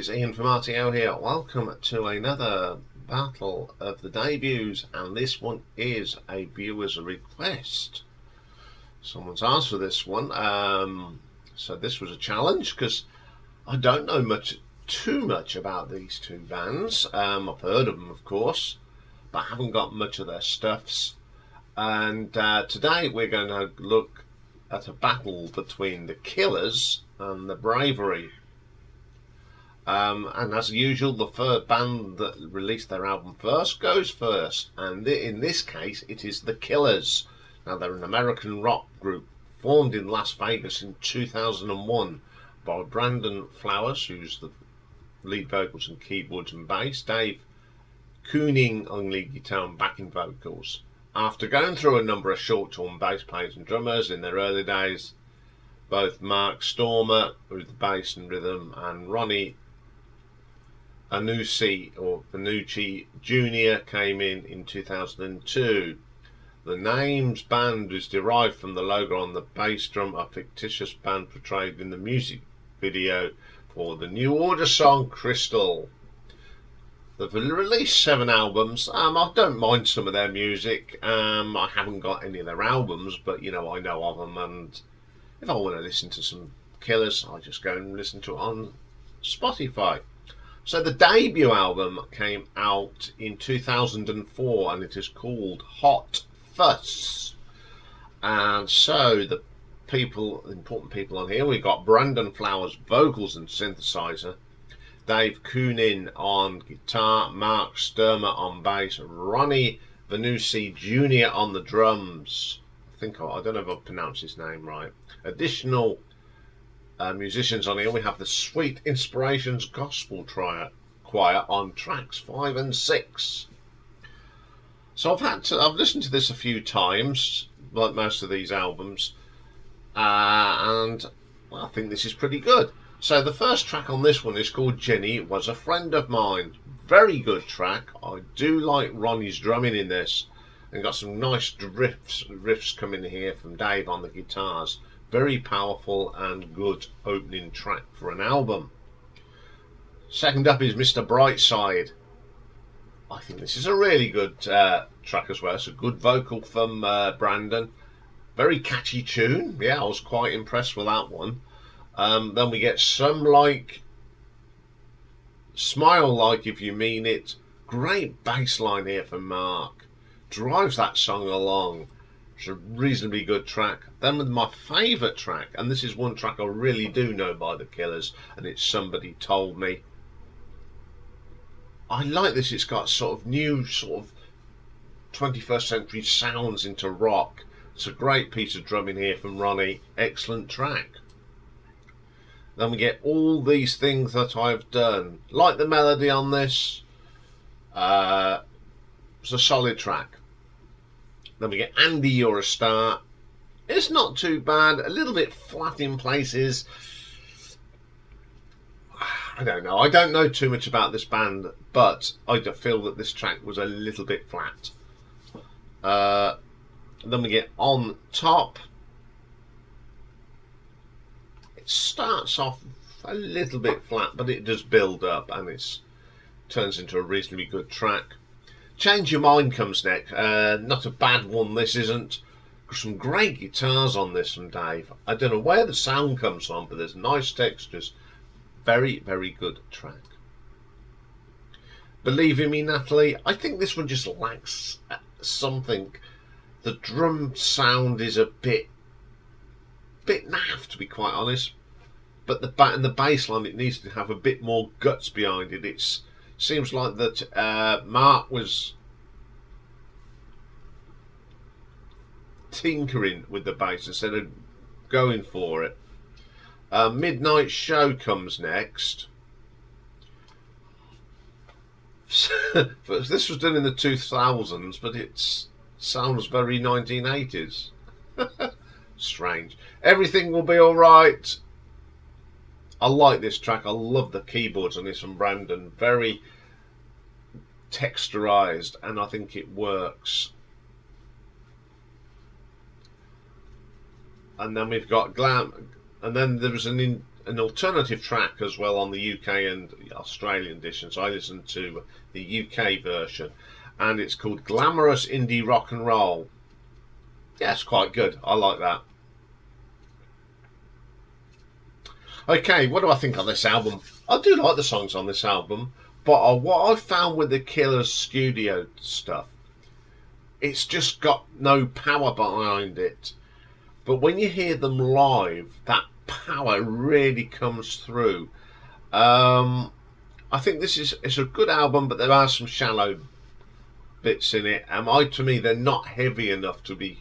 it's Ian from RTO here. Welcome to another battle of the debuts, and this one is a viewer's request. Someone's asked for this one, so this was a challenge because I don't know too much about these two bands. I've heard of them, of course, but I haven't got much of their stuffs. And today we're going to look at a battle between the Killers and the Bravery. And as usual, the third band that released their album first goes first, and in this case it is the Killers. Now, they're an American rock group formed in Las Vegas in 2001 by Brandon Flowers, who's the lead vocals and keyboards and bass, Dave Kooning on lead guitar and backing vocals. After going through a number of short-term bass players and drummers in their early days, both Mark Stormer with the bass and rhythm and Ronnie Anucci Jr. came in 2002. The name's band is derived from the logo on the bass drum, a fictitious band portrayed in the music video for the New Order song Crystal. They've released 7 albums. I don't mind some of their music. I haven't got any of their albums, but I know of them, and if I want to listen to some Killers, I just go and listen to it on Spotify. So the debut album came out in 2004 and it is called Hot Fuss. And so the important people on here, we've got Brandon Flowers vocals and synthesizer, Dave Kooning on guitar, Mark Stormer on bass, Ronnie Anucci Jr. on the drums. I don't know if I've pronounced his name right. Additional musicians on here, we have the Sweet Inspirations Gospel Choir on tracks 5 and 6. So I've listened to this a few times, like most of these albums, and I think this is pretty good. So the first track on this one is called Jenny Was a Friend of Mine. Very good track. I do like Ronnie's drumming in this, and got some nice riffs coming here from Dave on the guitars. Very powerful and good opening track for an album. Second up is Mr. Brightside. I think this is a really good track as well. It's a good vocal from Brandon. Very catchy tune. Yeah, I was quite impressed with that one. Then we get Some Like, Smile Like If You Mean It. Great bass line here from Mark. Drives that song along. It's a reasonably good track. Then with my favourite track, and this is one track I really do know by the Killers, and it's Somebody Told Me. I like this. It's got new 21st century sounds into rock. It's a great piece of drumming here from Ronnie. Excellent track. Then we get All These Things That I've Done. Like the melody on this. It's a solid track. Then we get Andy, You're a Star. It's not too bad. A little bit flat in places. I don't know. I don't know too much about this band, but I feel that this track was a little bit flat. Then we get On Top. It starts off a little bit flat, but it does build up and it turns into a reasonably good track. Change Your Mind comes next. Not a bad one, this isn't. Some great guitars on this from Dave. I don't know where the sound comes from, but there's nice textures. Very, very good track. Believe in Me Natalie. I think this one just lacks something. The drum sound is a bit naff, to be quite honest. But the bass line, it needs to have a bit more guts behind it. It seems like that Mark was tinkering with the bass instead of going for it. Midnight Show comes next. This was done in the 2000s, but it sounds very 1980s. Strange. Everything Will Be Alright. I like this track. I love the keyboards on this from Brandon. Very texturized, and I think it works. And then we've got And then there was an alternative track as well on the UK and Australian editions. I listened to the UK version, and it's called Glamorous Indie Rock and Roll. Yeah, it's quite good. I like that. Okay, what do I think of this album? I do like the songs on this album, but what I found with the Killers studio stuff, it's just got no power behind it. But when you hear them live, that power really comes through. I think it's a good album, but there are some shallow bits in it. To me, they're not heavy enough to be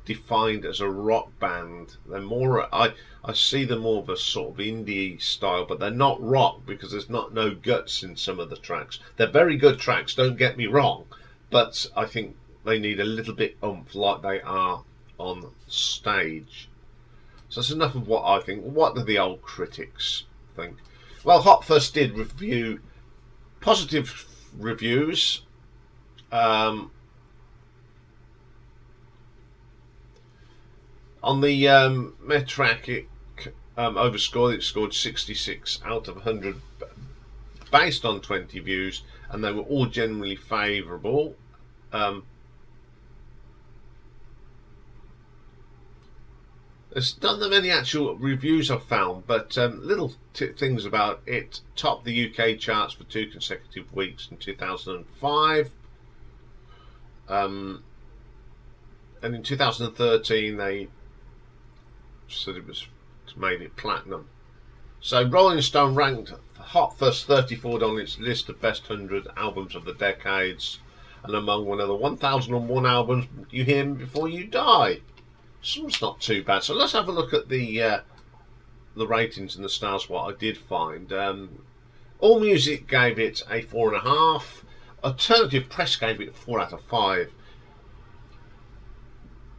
defined as a rock band. They're more, I see them more of a sort of indie style, but they're not rock because there's no guts in some of the tracks. They're very good tracks, don't get me wrong, but I think they need a little bit oomph like they are on stage. So that's enough of what I think. What do the old critics think? Well, Hot Fuss did review positive reviews. On the Metacritic overscore, it scored 66 out of 100 based on 20 views, and they were all generally favourable. There's not that many actual reviews I've found, but little things about it. Topped the UK charts for 2 consecutive weeks in 2005. And in 2013 they said it was made it platinum. So Rolling Stone ranked Hot Fuss 34th on its list of best 100 albums of the decades, and among one of the 1001 albums you hear before you die. So it's not too bad. So let's have a look at the ratings and the stars. What I did find, AllMusic gave it a 4.5. Alternative Press gave it a 4 out of 5.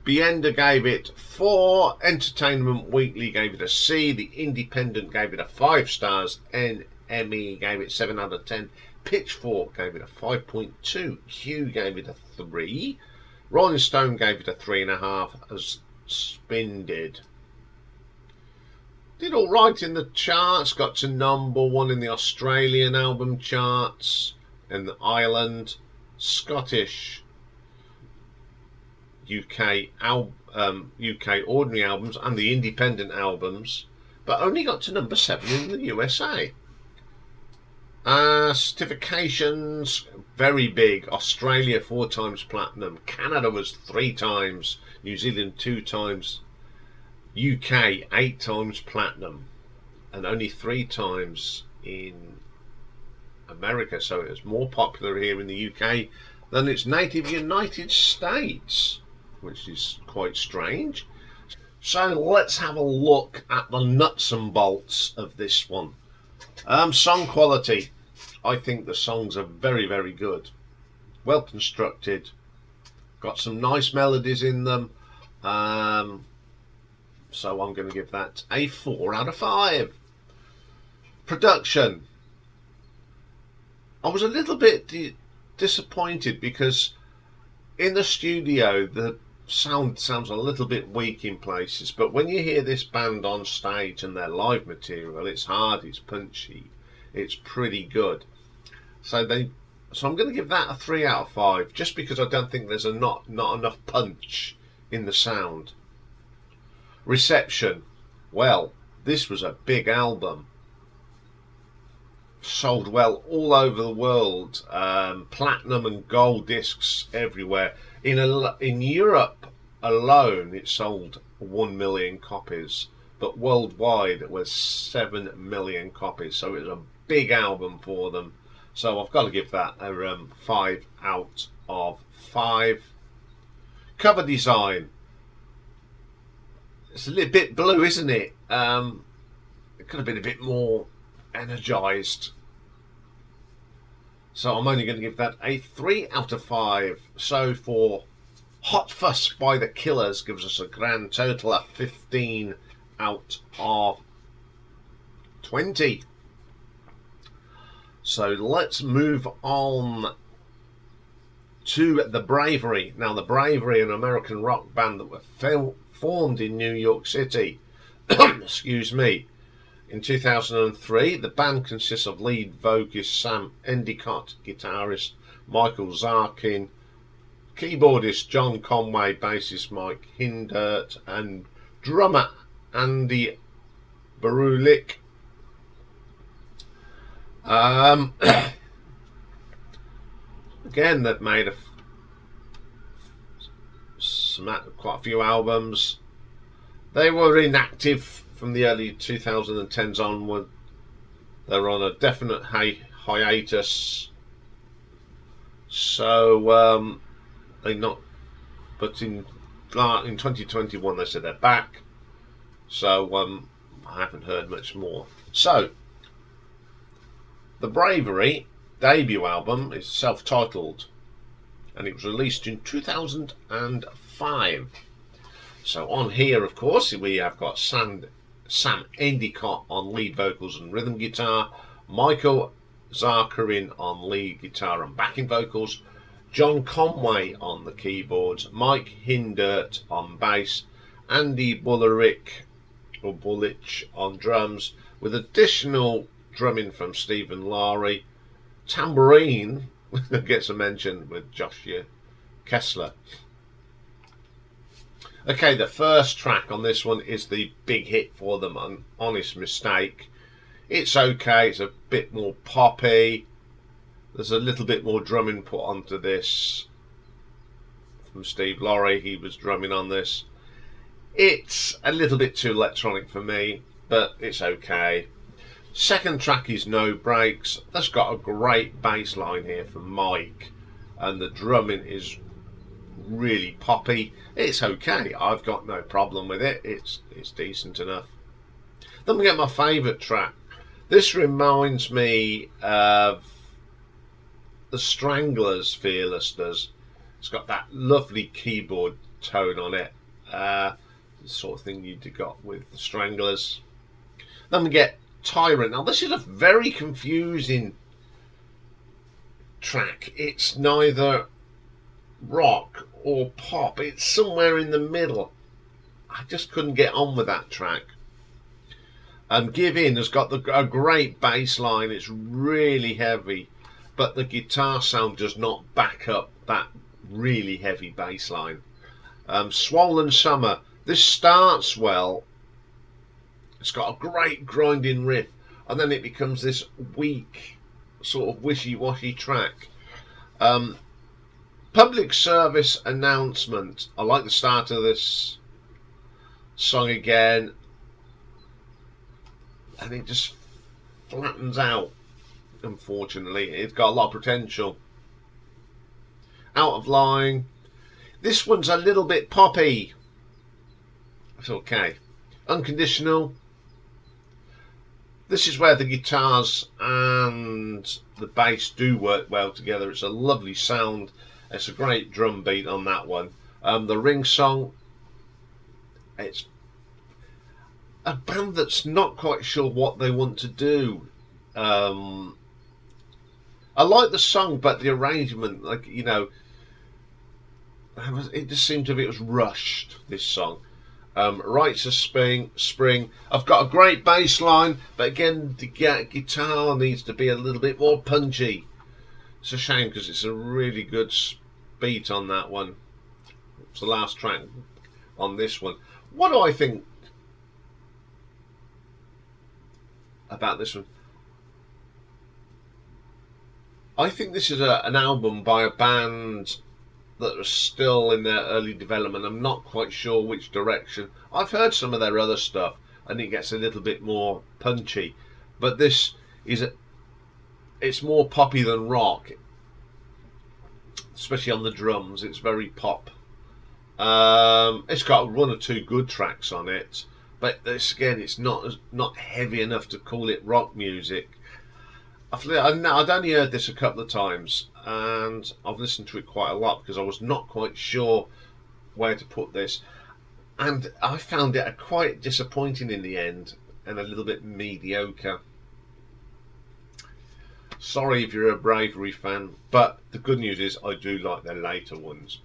Bienda gave it 4. Entertainment Weekly gave it a C. The Independent gave it a 5 stars. NME gave it 7 out of 10. Pitchfork gave it a 5.2. Q gave it a 3. Rolling Stone gave it a 3.5, as Spin did. Did alright in the charts, got to number 1 in the Australian album charts, in the Ireland, Scottish, UK ordinary albums and the independent albums, but only got to number 7 in the USA. Certifications, very big. Australia 4 times platinum, Canada was 3 times, New Zealand 2 times, UK 8 times platinum, and only 3 times in America. So it was more popular here in the UK than its native United States, which is quite strange. So let's have a look at the nuts and bolts of this one. Song quality. I think the songs are very, very good. Well constructed. Got some nice melodies in them. So I'm going to give that a 4 out of 5. Production. I was a little bit disappointed because in the studio the sound sounds a little bit weak in places, but when you hear this band on stage and their live material, it's hard, it's punchy, it's pretty good. So I'm going to give that a 3 out of 5, just because I don't think there's not enough punch in the sound. Reception. Well, this was a big album. Sold well all over the world. Platinum and gold discs everywhere. In Europe alone, it sold 1 million copies, but worldwide it was 7 million copies. So it was a big album for them. So I've got to give that a 5 out of 5. Cover design. It's a little bit blue, isn't it? It could have been a bit more energized. So I'm only going to give that a 3 out of 5. So for Hot Fuss by the Killers gives us a grand total of 15 out of 20. So let's move on to The Bravery. Now, The Bravery, an American rock band that were formed in New York City. Excuse me. In 2003, the band consists of lead vocalist Sam Endicott, guitarist Michael Zarkin, keyboardist John Conway, bassist Mike Hindert, and drummer Andy Barulik. Again, they've made quite a few albums. They were inactive from the early 2010s onward. They were on a definite hiatus. So they not. But in 2021 they said they're back. So I haven't heard much more. So the Bravery debut album is self-titled, and it was released in 2005. So on here, of course, we have got Sam Endicott on lead vocals and rhythm guitar, Michael Zarkarin on lead guitar and backing vocals, John Conway on the keyboards, Mike Hindert on bass, Andy Bullich on drums, with additional drumming from Stephen Lowry. Tambourine gets a mention with Joshua Kessler. Okay, the first track on this one is the big hit for them, An Honest Mistake. It's okay, it's a bit more poppy. There's a little bit more drumming put onto this from Steve Lowry. He was drumming on this. It's a little bit too electronic for me, but it's okay. Second track is No Brakes. That's got a great bass line here from Mike, and the drumming is really poppy. It's okay. I've got no problem with it. It's decent enough. Then we get my favourite track. This reminds me of the Stranglers' Fearlessness. It's got that lovely keyboard tone on it. The sort of thing you'd got with the Stranglers. Then we get Tyrant. Now this is a very confusing track. It's neither rock or pop. It's somewhere in the middle. I just couldn't get on with that track. Give In has got a great bass line. It's really heavy, but the guitar sound does not back up that really heavy bass line. Swollen Summer. This starts well. It's got a great grinding riff, and then it becomes this weak, sort of wishy-washy track. Public service announcement. I like the start of this song again, and it just flattens out, unfortunately. It's got a lot of potential. Out of Line. This one's a little bit poppy. It's okay. Unconditional. This is where the guitars and the bass do work well together. It's a lovely sound. It's a great drum beat on that one. The Ring Song. It's a band that's not quite sure what they want to do. I like the song, but the arrangement, like, you know, it just seemed to be, it was rushed, this song. Rites of Spring. I've got a great bass line, but again, the guitar needs to be a little bit more punchy. It's a shame because it's a really good beat on that one. It's the last track on this one. What do I think about this one? I think this is an album by a band that are still in their early development. I'm not quite sure which direction. I've heard some of their other stuff and it gets a little bit more punchy, but this is it's more poppy than rock, especially on the drums. It's very pop. It's got one or two good tracks on it, but this, again, it's not heavy enough to call it rock music. I'd only heard this a couple of times, and I've listened to it quite a lot because I was not quite sure where to put this, and I found it quite disappointing in the end and a little bit mediocre. Sorry if you're a Bravery fan, but the good news is I do like their later ones.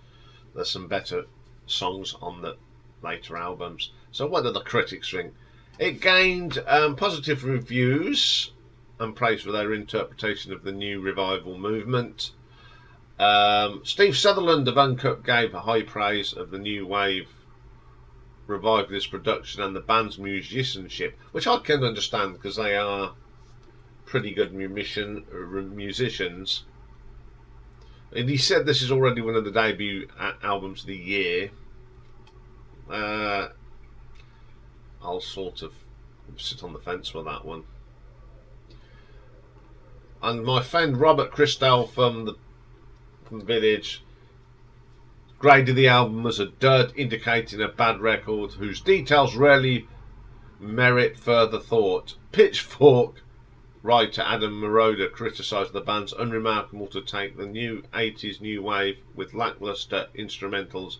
There's some better songs on the later albums. So what do the critics think? It gained positive reviews and praise for their interpretation of the new revival movement. Steve Sutherland of Uncut gave high praise of the new wave revivalist production and the band's musicianship, which I can understand because they are pretty good musicians. And he said this is already one of the debut albums of the year. I'll sort of sit on the fence with that one. And my friend Robert Christel from the Village graded the album as a dud, indicating a bad record whose details rarely merit further thought. Pitchfork writer Adam Moroder criticised the band's unremarkable to take the new 80s new wave with lackluster instrumentals,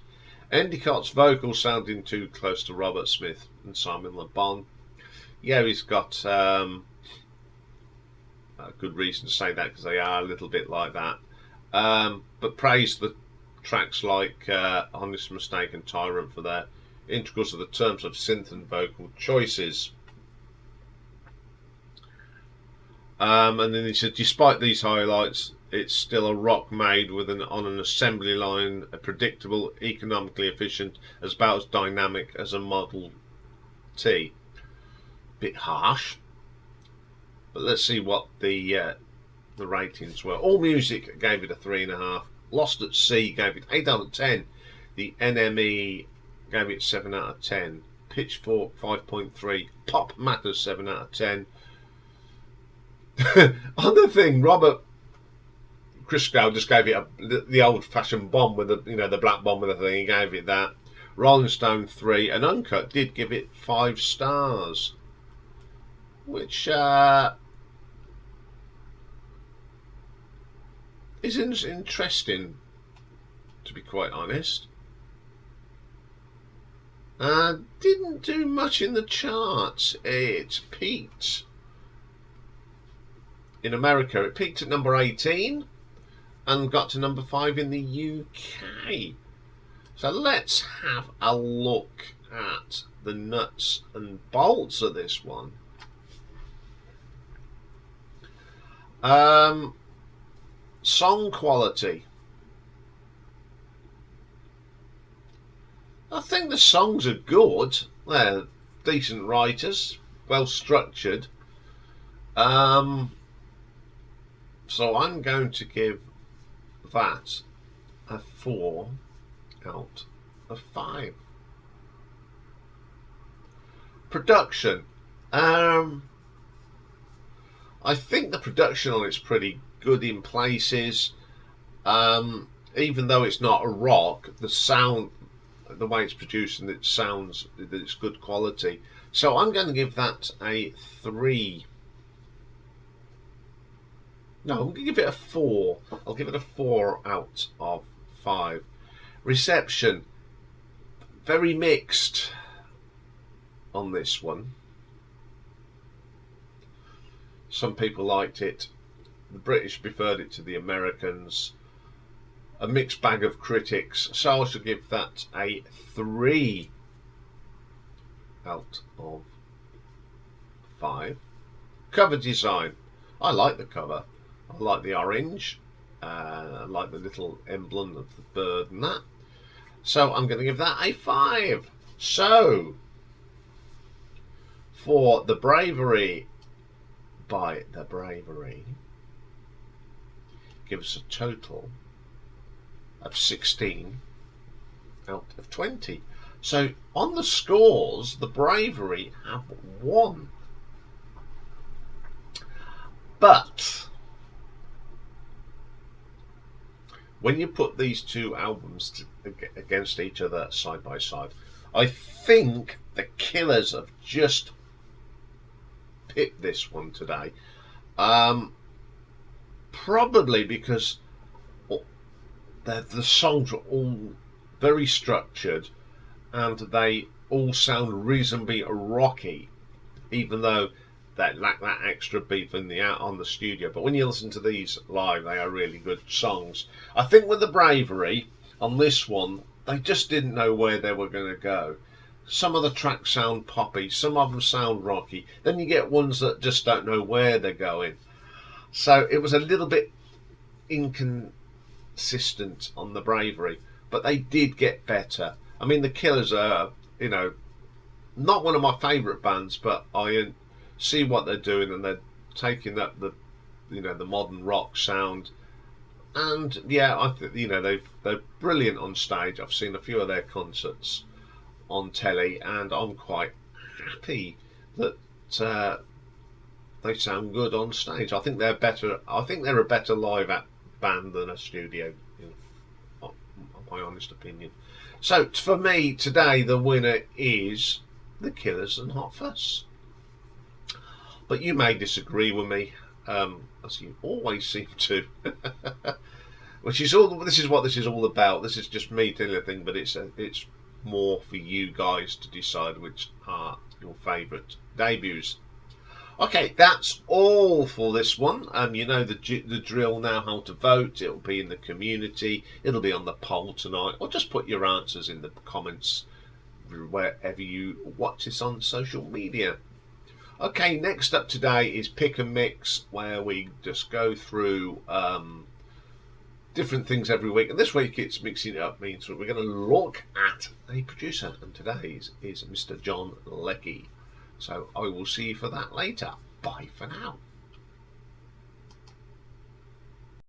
Endicott's vocals sounding too close to Robert Smith and Simon Le Bon. Yeah, he's got a good reason to say that because they are a little bit like that. But praised the tracks like Honest Mistake and Tyrant for their integrals of the terms of synth and vocal choices. And then he said, despite these highlights, it's still a rock made with on an assembly line, a predictable, economically efficient, about as dynamic as a Model T. Bit harsh, but let's see what the ratings were. All Music gave it a 3.5. Lost at Sea gave it 8 out of 10. The NME gave it 7 out of 10. Pitchfork 5.3. Pop Matters 7 out of 10. Other thing, Robert Christgau just gave it the old-fashioned bomb with the black bomb with the thing. He gave it that. Rolling Stone 3, and Uncut did give it 5 stars, which is interesting, to be quite honest. Didn't do much in the charts. It peaked in America. It peaked at number 18 and got to number 5 in the UK. So let's have a look at the nuts and bolts of this one. Song quality. I think the songs are good. They're decent writers, well structured. So I'm going to give that a 4 out of 5. Production. I think the production on it's pretty good in places. Even though it's not a rock, the sound, the way it's produced, and it sounds that it's good quality. So I'm going to give that a 3. No, I'm going to give it a 4. I'll give it a 4 out of 5. Reception, very mixed on this one. Some people liked it. The British preferred it to the Americans. A mixed bag of critics. So I shall give that a 3 out of 5. Cover design. I like the cover. I like the orange. I like the little emblem of the bird and that. So I'm going to give that a 5. So, for The Bravery by The Bravery, give us a total of 16 out of 20. So, on the scores, The Bravery have won. But when you put these two albums against each other side by side, I think the Killers have just picked this one today. Probably because the songs are all very structured and they all sound reasonably rocky, even though they lack that extra beat on the studio. But when you listen to these live, they are really good songs. I think with The Bravery on this one, they just didn't know where they were going to go. Some of the tracks sound poppy, some of them sound rocky. Then you get ones that just don't know where they're going. So it was a little bit inconsistent on the Bravery, but they did get better. I mean, the Killers are, not one of my favourite bands, but I see what they're doing, and they're taking up the modern rock sound. And yeah, I think they're brilliant on stage. I've seen a few of their concerts on telly, and I'm quite happy that they sound good on stage. I think they're better. I think they're a better live band than a studio. My honest opinion. So for me today, the winner is the Killers and Hot Fuss. But you may disagree with me, as you always seem to. Which is all. This is what this is all about. This is just me telling a thing, but it's more for you guys to decide which are your favourite debuts. Okay, that's all for this one. You know the drill now, how to vote. It'll be in the community. It'll be on the poll tonight, or just put your answers in the comments wherever you watch this on social media. Okay, next up today is Pick and Mix, where we just go through different things every week. And this week it's mixing it up, means we're going to look at a producer, and today's is Mr. John Leckie. So I will see you for that later. Bye for now.